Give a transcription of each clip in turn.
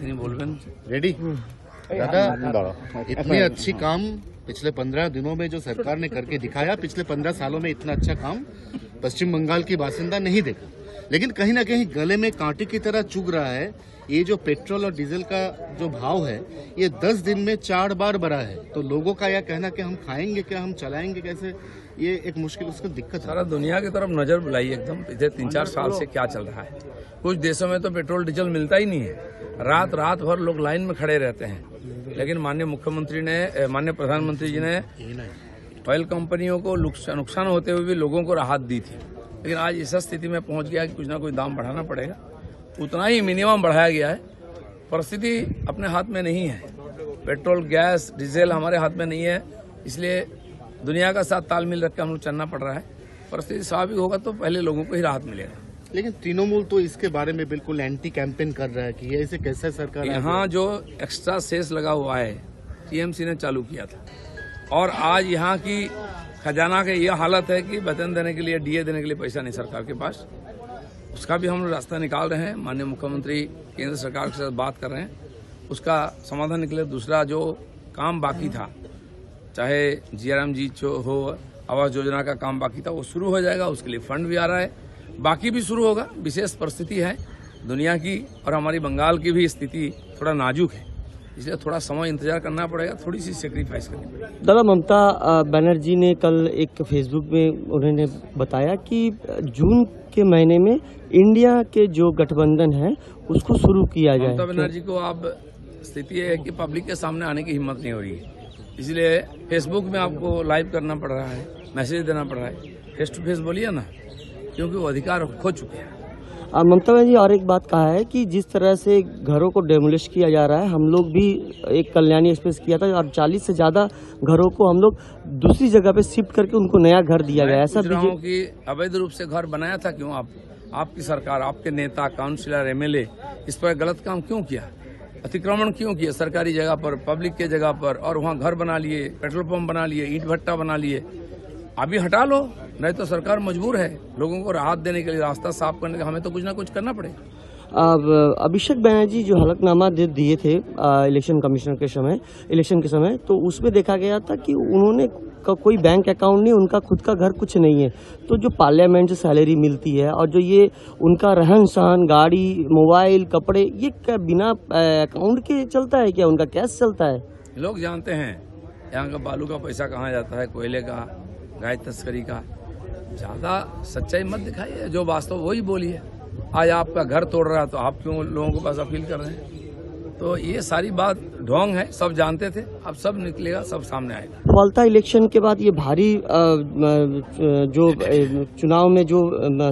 তিনি বলবেন। रेडी दादा, इतनी अच्छी काम पिछले 15 दिनों में जो सरकार ने करके दिखाया, पिछले 15 सालों में इतना अच्छा काम पश्चिम बंगाल की बासिंदा नहीं देखा। लेकिन कहीं ना कहीं गले में कांटे की तरह चुभ रहा है। ये जो पेट्रोल और डीजल का जो भाव है, ये 10 दिन में 4 बार बढ़ा है। तो लोगों का यह कहना कि हम खाएंगे क्या, हम चलाएंगे कैसे, ये एक मुश्किल, उसको दिक्कत है। सारा दुनिया की तरफ नजर बुलाई एकदम। पिछले 3-4 साल से क्या चल रहा है। कुछ देशों में तो पेट्रोल डीजल मिलता ही नहीं है, रात भर लोग लाइन में खड़े रहते हैं। लेकिन माननीय प्रधानमंत्री जी ने ऑयल कंपनियों को नुकसान होते हुए भी लोगों को राहत दी थी। लेकिन आज इस स्थिति में पहुंच गया कि कुछ ना कुछ दाम बढ़ाना पड़ेगा। उतना ही मिनिमम बढ़ाया गया है। परिस्थिति अपने हाथ में नहीं है। पेट्रोल, गैस, डीजल हमारे हाथ में नहीं है, इसलिए दुनिया का साथ तालमेल रख के हम लोग चलना पड़ रहा है। परिस्थिति स्वाभाविक होगा तो पहले लोगों को ही राहत मिलेगा। लेकिन तृणमूल तो इसके बारे में बिल्कुल एंटी कैंपेन कर रहा है कि ये ऐसे कैसे सरकार। यहाँ जो एक्स्ट्रा सेस लगा हुआ है टीएमसी ने चालू किया था, और आज यहाँ की खजाना की यह हालत है कि वेतन देने के लिए, डीए देने के लिए पैसा नहीं सरकार के पास। उसका भी हम लोग रास्ता निकाल रहे हैं। माननीय मुख्यमंत्री केंद्र सरकार के साथ बात कर रहे हैं, उसका समाधान निकले। दूसरा जो काम बाकी था, चाहे जीआरएमजी हो, आवास योजना का काम बाकी था, वो शुरू हो जाएगा। उसके लिए फंड भी आ रहा है, बाकी भी शुरू होगा। विशेष परिस्थिति है दुनिया की, और हमारी बंगाल की भी स्थिति थोड़ा नाजुक है, इसलिए थोड़ा समय इंतजार करना पड़ेगा, थोड़ी सी सेक्रीफाइस करनी पड़ेगी। दादा, ममता बनर्जी ने कल एक फेसबुक में उन्होंने बताया कि जून के महीने में इंडिया के जो गठबंधन है उसको शुरू किया जाए। ममता बनर्जी को अब स्थिति है कि पब्लिक के सामने आने की हिम्मत नहीं हो रही है, इसलिए फेसबुक में आपको लाइव करना पड़ रहा है, मैसेज देना पड़ रहा है। फेस टू फेस बोलिए ना, क्योंकि वो अधिकार खो चुके हैं। ममता बनर्जी और एक बात कहा है कि जिस तरह से घरों को डेमोलिश किया जा रहा है, हम लोग भी एक कल्याणी एक्सप्रेस किया था और 40 से ज्यादा घरों को हम लोग दूसरी जगह पे शिफ्ट करके उनको नया घर दिया गया। ऐसा कि अवैध रूप से घर बनाया था क्यों? आपकी सरकार, आपके नेता, काउंसिलर, एमएलए इस पर गलत काम क्यों किया? अतिक्रमण क्यों किया सरकारी जगह पर, पब्लिक के जगह पर, और वहाँ घर बना लिए, पेट्रोल पंप बना लिए, ईंट भट्टा बना लिए। अभी हटा लो, नहीं तो सरकार मजबूर है लोगों को राहत देने के लिए, रास्ता साफ करने का। हमें तो कुछ ना कुछ करना पड़ेगा। अभिषेक बनर्जी जो हलफनामा दिए थे इलेक्शन के समय, तो उसमें देखा गया था कि उन्होंने कोई बैंक अकाउंट नहीं, उनका खुद का घर कुछ नहीं है। तो जो पार्लियामेंट से सैलरी मिलती है और जो ये उनका रहन सहन, गाड़ी, मोबाइल, कपड़े, ये क्या बिना अकाउंट के चलता है क्या? उनका कैश चलता है? लोग जानते हैं यहाँ का बालू का पैसा कहाँ जाता है, कोयले का, गाय तस्करी का। ज्यादा सच्चाई मत दिखाइए, जो वास्तव वही बोलिए। आज आपका घर तोड़ रहा है तो आप क्यों लोगों के पास अपील कर रहे हैं? तो ये सारी बात ढोंग है, सब जानते थे, अब सब निकलेगा, सब सामने आएगा। फलता इलेक्शन के बाद ये भारी जो चुनाव में जो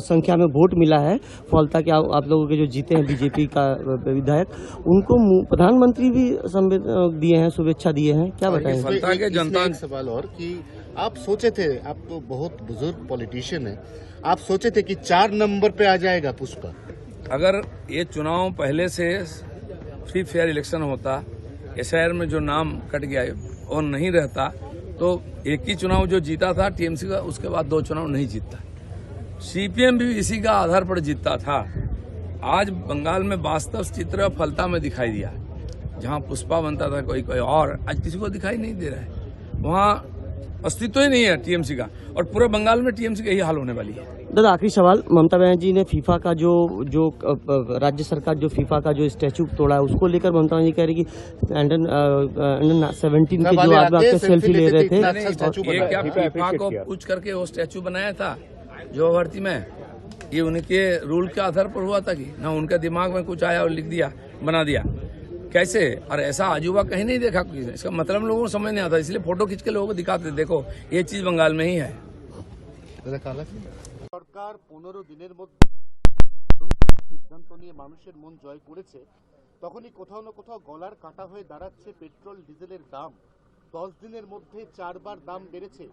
संख्या में वोट मिला है फलता के, आप लोगों के जो जीते हैं बीजेपी का विधायक, उनको प्रधानमंत्री भी दिए हैं, शुभेच्छा दिए हैं, क्या बताएं? फलता के जनता। सवाल और कि आप सोचे थे, आप तो बहुत बुजुर्ग पॉलिटिशियन है, आप सोचे थे कि 4 नंबर पे आ जाएगा पुष्पा? अगर ये चुनाव पहले से फ्री फेयर इलेक्शन होता, एसआईआर में जो नाम कट गया और नहीं रहता, तो एक ही चुनाव जो जीता था टीएमसी का, उसके बाद 2 चुनाव नहीं जीतता। सीपीएम भी इसी का आधार पर जीतता था। आज बंगाल में वास्तव चित्र फलता में दिखाई दिया। जहां पुष्पा बनता था कोई और, आज किसी को दिखाई नहीं दे रहा है। वहां अस्तित्व ही नहीं है टीएमसी का, और पूरे बंगाल में टीएमसी का यही हाल होने वाली है। दादा, आखिरी सवाल, ममता बनर्जी ने फीफा का जो राज्य सरकार जो फीफा का जो स्टैचू तोड़ा है, उसको लेकर ममता बनर्जी कह रही कि अंडर 17 के जो आदमी आपके सेल्फी ले रहे थे, ये क्या फीफा को पूछ करके वो स्टैचू बनाया था जो भर्ती में? ये उनके रूल के आधार पर हुआ था कि ना उनके दिमाग में कुछ आया और लिख दिया, बना दिया? कैसे? और ऐसा अजूबा कहीं नहीं देखा किसी ने। इसका मतलब लोगों को समझ नहीं आता, इसलिए फोटो खींच के लोगों को दिखाते, देखो ये चीज बंगाल में ही है। সরকার 15 দিনের মধ্যে সিদ্ধান্ত নিয়ে মানুষের মন জয় করেছে, তখনই কোথাও না কোথাও গলার কাটা হয়ে দাঁড়াচ্ছে পেট্রোল ডিজেলের দাম। 10 দিনের মধ্যে 4 বার দাম বেড়েছে।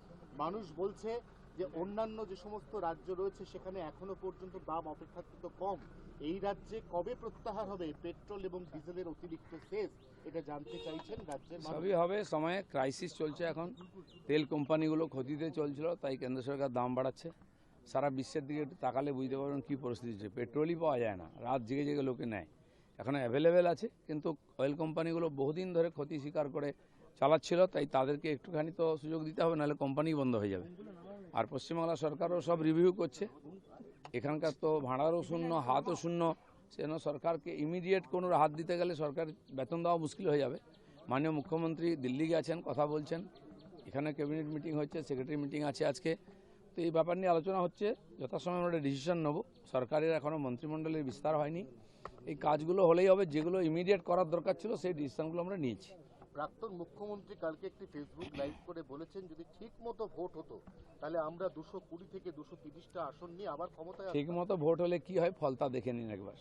মানুষ বলছে যে অন্যান্য যে সমস্ত রাজ্য রয়েছে সেখানে এখনো পর্যন্ত দাম অপেক্ষাকৃত কম। এই রাজ্যে কবে প্রত্যাহার হবে পেট্রোল এবং ডিজেলের অতিরিক্ত সেস, এটা জানতে চাইছেন রাজ্যের মানুষ। সবই হবে, সময়ে ক্রাইসিস চলছে এখন। তেল কোম্পানিগুলো ক্ষতিতে চলছিল, তাই কেন্দ্র সরকার দাম বাড়াচ্ছে। সারা বিশ্বের দিকে একটু তাকালে বুঝতে পারবেন কী পরিস্থিতি হচ্ছে। পেট্রোলই পাওয়া যায় না, রাত জেগে জেগে লোকে নেয়। এখনো অ্যাভেলেবেল আছে, কিন্তু অয়েল কোম্পানিগুলো বহুদিন ধরে ক্ষতি স্বীকার করে চালাচ্ছিল, তাই তাদেরকে একটুখানি তো সুযোগ দিতে হবে, নাহলে কোম্পানি বন্ধ হয়ে যাবে। আর পশ্চিমবাংলা সরকারও সব রিভিউ করছে, এখানকার তো ভাড়ারও শূন্য, হাতও শূন্য, সেজন্য সরকারকে ইমিডিয়েট কোনো হাত দিতে গেলে সরকার বেতন দেওয়া মুশকিল হয়ে যাবে। মাননীয় মুখ্যমন্ত্রী দিল্লি গেছেন, কথা বলছেন, এখানে ক্যাবিনেট মিটিং হচ্ছে, সেক্রেটারি মিটিং আছে আজকে, তো এই ব্যাপার নিয়ে আলোচনা হচ্ছে। যথাসময় আমরা একটা ডিসিশন নেব। সরকারের এখনও মন্ত্রিমণ্ডলের বিস্তার হয়নি, এই কাজগুলো হলেই হবে। যেগুলো ইমিডিয়েট করার দরকার ছিল সেই ডিসিশনগুলো আমরা নিয়েছি। প্রাক্তন মুখ্যমন্ত্রী কালকে একটি ফেসবুক লাইভ করে বলেছেন, যদি ঠিক মতো ভোট হতো তাহলে আমরা 220 থেকে 230টা আসন নিয়ে আবার ক্ষমতায় ঠিক মতো ভোট হলে কি হয় ফল তা দেখে নিন একবার।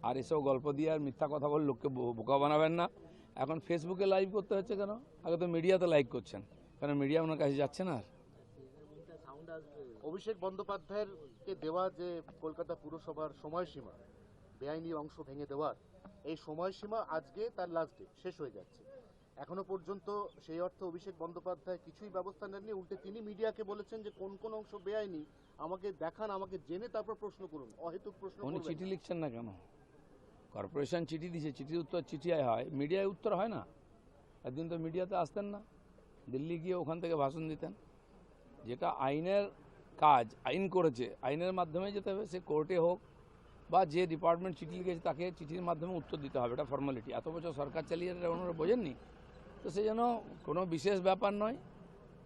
আর এসব গল্প দিয়ে আর মিথ্যা কথা বলে লোককে বোকা বানাবেন না। এখন ফেসবুকে লাইভ করতে হচ্ছে কেন? আগে তো মিডিয়াতে লাইভ করছেন, কারণ মিডিয়া ওনার কাছে যাচ্ছে না। আর অভিষেক বন্দ্যোপাধ্যায়ের কে দেওয়া যে কলকাতা পুরসভার সময়সীমা, বেআইনি অংশ ভেঙে দেওয়ার এই সময়সীমা আজকে তার লাস্ট ডে শেষ হয়ে যাচ্ছে। এখনো পর্যন্ত সেই অর্থে অভিষেক বন্দ্যোপাধ্যায় কিছুই ব্যবস্থা নেননি, উল্টে তিনি মিডিয়াকে বলেছেন যে কোন কোন অংশ বেআইনি আমাকে দেখান, আমাকে জেনে তারপর প্রশ্ন করুন, অহেতুক প্রশ্ন উনি করবেন চিঠি না। লিখছেন না কেন? কর্পোরেশন চিঠি দিছে, চিঠির উত্তর চিঠিয়ায় হয়, মিডিয়ায় উত্তর হয় না। একদিন তো মিডিয়াতে আসতেন না, দিল্লি গিয়ে ওখান থেকে ভাষণ দিতেন। যেটা আইনের কাজ, আইন করেছে, আইনের মাধ্যমে যেতে হবে। সে কোর্টে হোক বা যে ডিপার্টমেন্ট চিঠি লিখেছে তাকে চিঠির মাধ্যমে উত্তর দিতে হবে, এটা ফর্মালিটি। এত বছর সরকার চালিয়ে এটা ওনারা বোঝেননি? তো সেই জন্য কোনো বিশেষ ব্যাপার নয়,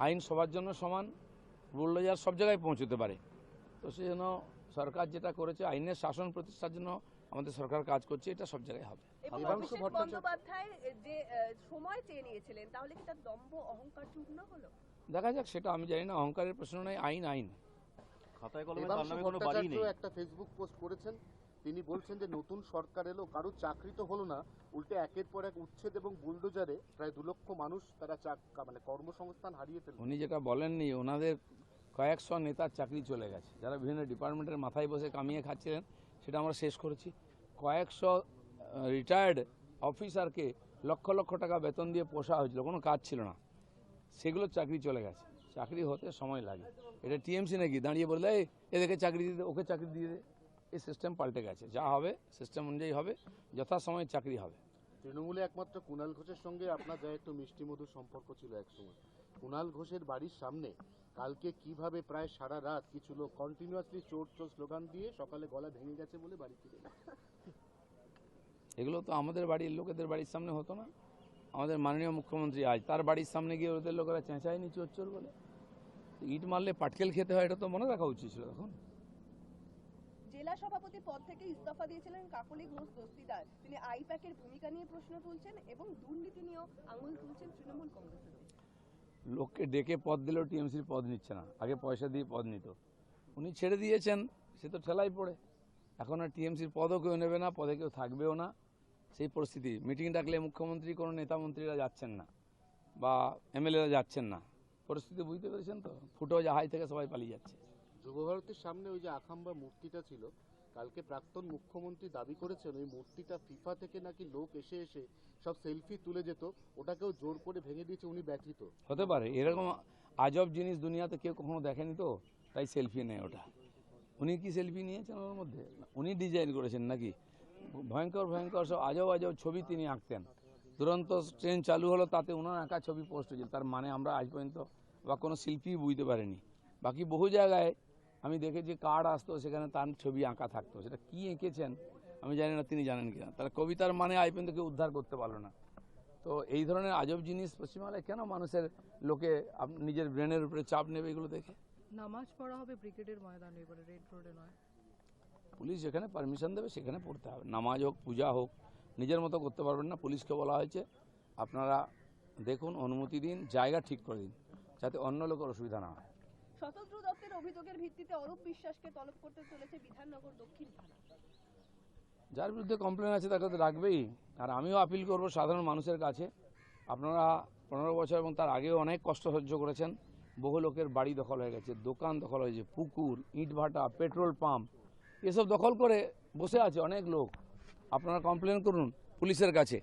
আইন সবার জন্য সমান, বুলডোজার সব জায়গায় পৌঁছতে পারে। তো সেই জন্য সরকার যেটা করেছে, আইনের শাসন প্রতিষ্ঠার জন্য আমাদের সরকার কাজ করছে, এটা সব জায়গায় হবে। এবং দেবাংশু অভিষেক ভট্টাচার্য- বন্দ্যোপাধ্যায় যে সময় চেয়ে নিয়েছিলেন, তাহলে কি তার দম্ভ অহংকার চূর্ণ হলো? দেখা যাক, সেটা আমি জানি না। অহংকারের প্রশ্ন নয়, আইন আইন। খাতায় কলমে তার দেবাংশু নামে কোনো বাড়ি ভট্টাচার্য নেই। একটা ফেসবুক পোস্ট করেছেন, তিনি বলছেন যে নতুন সরকার এলো, কারো চাকরি তো হলো না, উল্টে একের পর এক উচ্ছেদ এবং বুলডোজারে প্রায় 2 লক্ষ মানুষ তারা মানে কর্মসংস্থান হারিয়ে ফেলবে। উনি যেটা বলেননি, ওনাদের কয়েকশো নেতার চাকরি চলে গেছে, যারা বিভিন্ন ডিপার্টমেন্টের মাথায় বসে কামিয়ে খাচ্ছিলেন, সেটা আমরা শেষ করেছি। কয়েকশো রিটায়ার্ড অফিসারকে লক্ষ লক্ষ টাকা বেতন দিয়ে পোষা হয়েছিল, কোনো কাজ ছিল না, সেগুলো চাকরি চলে গেছে। চাকরি হতে সময় লাগে। এটা টিএমসি নাকি দাঁড়িয়ে বললে এই এদেরকে চাকরি দিয়ে দে, ওকে চাকরি দিয়ে দে। এই সিস্টেম পাল্টে গেছে, যা হবে সিস্টেম অনুযায়ী হবে, যথাসময়ে চাকরি হবে। তৃণমূলে একমাত্র কুণাল ঘোষের সঙ্গে আপনার যা একটু মিষ্টি মধুর সম্পর্ক ছিল একসময়, কুণাল ঘোষের বাড়ির সামনে কালকে কিভাবে প্রায় সারা রাত কিছু লোক কন্টিনিউয়াসলি চোর চোর স্লোগান দিয়ে সকালে গলা ভেঙে গেছে বলে বাড়ি ফিরে গেছে। এগুলো তো আমাদের বাড়ির লোকেদের বাড়ির সামনে হতো না। আমাদের মাননীয় মুখ্যমন্ত্রী আজ তার বাড়ির সামনে গিয়ে ওদের লোকেরা চেঁচায়নি চোর চোর বলে। ইট মারলে পাটকেল খেতে হয়, এটা তো মনে রাখা উচিত ছিল তখন। জেলা সভাপতি পদ থেকে ইস্তফা দিয়েছিলেন কাকলি ঘোষ দস্তিদার। তিনি আইপ্যাকের ভূমিকা নিয়ে প্রশ্ন তুলছেন এবং দুর্নীতি নিয়েও আঙুল তুলছেন তৃণমূল কংগ্রেসের। লোককে ডেকে পদ দিলেও টিএমসির পদ নিচ্ছে না, আগে পয়সা দিয়ে পদ নিত। উনি ছেড়ে দিয়েছেন, সে তো ঠেলাই পড়ে। এখন আর টিএমসির পদও কেউ নেবে না, পদে কেউ থাকবেও না, সেই পরিস্থিতি। মিটিং ডাকলে মুখ্যমন্ত্রী কোনো নেতা মন্ত্রীরা যাচ্ছেন না বা এমএলএরা যাচ্ছেন না, পরিস্থিতি বুঝতে পেরেছেন তো। ফুটো জাহাজ থেকে সবাই পালিয়ে যাচ্ছে। যুবভারতীর সামনে ওই যে আখাম্বা মূর্তিটা ছিল, কালকে প্রাক্তন মুখ্যমন্ত্রী দাবি করেছেন ওই মূর্তিটা ফিফা থেকে নাকি লোক এসে এসে সব সেলফি তুলে যেত, ওটাকেও জোর করে ভেঙে দিয়েছে, উনি ব্যথিত। হতে পারে, এরকম আজব জিনিস দুনিয়াতে কেউ কখনো দেখেনি তো, তাই সেলফি নেয় ওটা। উনি কি সেলফি নিয়েছেন ওর মধ্যে? উনি ডিজাইন করেছেন নাকি? ভয়ঙ্কর ভয়ঙ্কর সব আজব আজব ছবি তিনি আঁকতেন। দুরন্ত ট্রেন চালু হলো, তাতে ওনার আঁকা ছবি পোস্ট হয়েছে, তার মানে আমরা আজ পর্যন্ত বা কোনো শিল্পী বুঝতে পারিনি। বাকি বহু জায়গায় আমি দেখেছি কার্ড আসতো, সেখানে তার ছবি আঁকা থাকতো, সেটা কি এঁকেছেন আমি জানি না, তিনি জানেন কিনা। তার কবিতার মানে আজ পর্যন্ত কেউ উদ্ধার করতে পারলো না। তো এই ধরনের আজব জিনিস পশ্চিমবাংলায় কেন মানুষের লোকে নিজের ব্রেনের উপরে চাপ নেবে এগুলো দেখে? নামাজ পড়া হবে ব্রিগেডের ময়দানে, এবারে রেড রোডে নয়। পুলিশ যেখানে পারমিশন দেবে সেখানে পড়তে হবে। নামাজ হোক, পূজা হোক, নিজের মতো করতে পারবেন না। পুলিশকে বলা হয়েছে আপনারা দেখুন, অনুমতি দিন, জায়গা ঠিক করে দিন, যাতে অন্য লোকের অসুবিধা না হয়। শতদ্রু দত্তের অভিযোগের ভিত্তিতে অরূপ বিশ্বাসকে তলব করতে চলেছে বিধাননগর দক্ষিণ থানা। যার বিরুদ্ধে কমপ্লেন আছে তাকে তো রাখবেই। আর আমিও আপিল করব সাধারণ মানুষের কাছে, আপনারা 15 বছর এবং তার আগেও অনেক কষ্ট সহ্য করেছেন। বহু লোকের বাড়ি দখল হয়ে গেছে, দোকান দখল হয়েছে, পুকুর, ইটভাটা, পেট্রোল পাম্প, এসব দখল করে বসে আছে অনেক লোক। আপনারা কমপ্লেন করুন পুলিশের কাছে,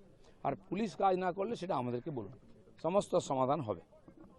আর পুলিশ কাজ না করলে সেটা আমাদেরকে বলুন, সমস্ত সমাধান হবে।